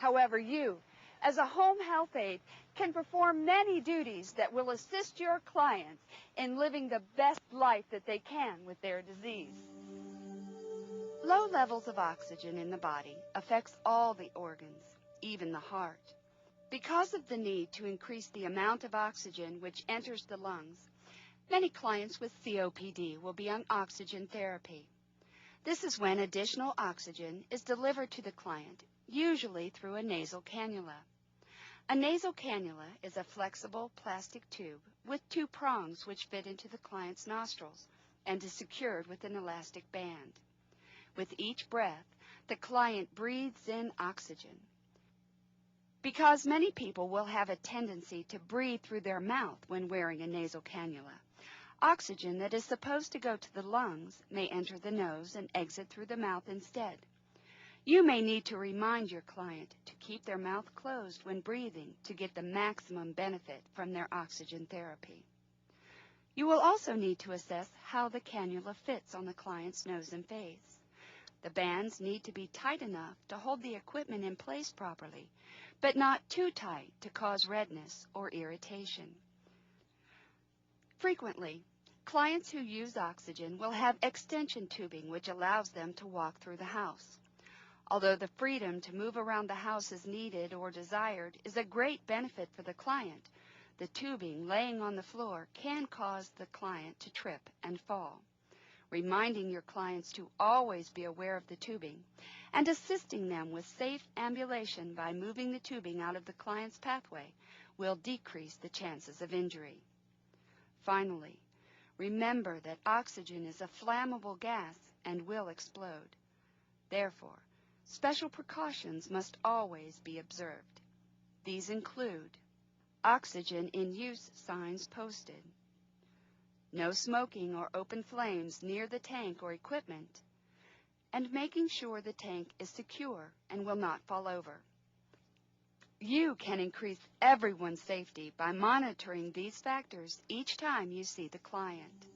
However, you, as a home health aide, can perform many duties that will assist your clients in living the best life that they can with their disease. Low levels of oxygen in the body affects all the organs, even the heart. Because of the need to increase the amount of oxygen which enters the lungs, many clients with COPD will be on oxygen therapy. This is when additional oxygen is delivered to the client, usually through a nasal cannula. A nasal cannula is a flexible plastic tube with two prongs which fit into the client's nostrils and is secured with an elastic band. With each breath, the client breathes in oxygen. Because many people will have a tendency to breathe through their mouth when wearing a nasal cannula, oxygen that is supposed to go to the lungs may enter the nose and exit through the mouth instead. You may need to remind your client to keep their mouth closed when breathing to get the maximum benefit from their oxygen therapy. You will also need to assess how the cannula fits on the client's nose and face. The bands need to be tight enough to hold the equipment in place properly, but not too tight to cause redness or irritation. Frequently, clients who use oxygen will have extension tubing which allows them to walk through the house. Although the freedom to move around the house as needed or desired is a great benefit for the client, the tubing laying on the floor can cause the client to trip and fall. Reminding your clients to always be aware of the tubing and assisting them with safe ambulation by moving the tubing out of the client's pathway will decrease the chances of injury. Finally, remember that oxygen is a flammable gas and will explode. Therefore, special precautions must always be observed. These include oxygen in use signs posted, no smoking or open flames near the tank or equipment, and making sure the tank is secure and will not fall over. You can increase everyone's safety by monitoring these factors each time you see the client.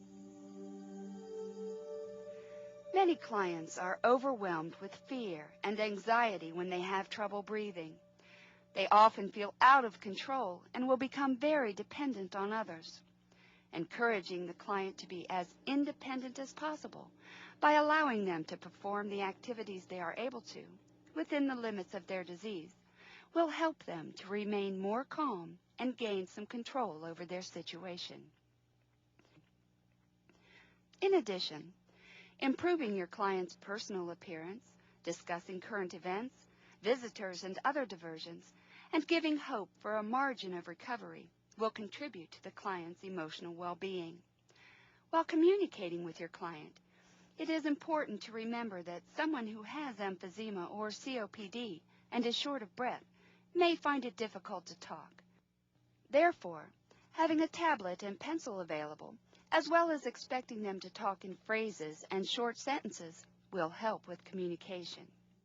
Many clients are overwhelmed with fear and anxiety when they have trouble breathing. They often feel out of control and will become very dependent on others. Encouraging the client to be as independent as possible by allowing them to perform the activities they are able to within the limits of their disease will help them to remain more calm and gain some control over their situation. In addition, improving your client's personal appearance, discussing current events, visitors and other diversions, and giving hope for a margin of recovery will contribute to the client's emotional well-being. While communicating with your client, it is important to remember that someone who has emphysema or COPD and is short of breath may find it difficult to talk. Therefore, having a tablet and pencil available, as well as expecting them to talk in phrases and short sentences, will help with communication.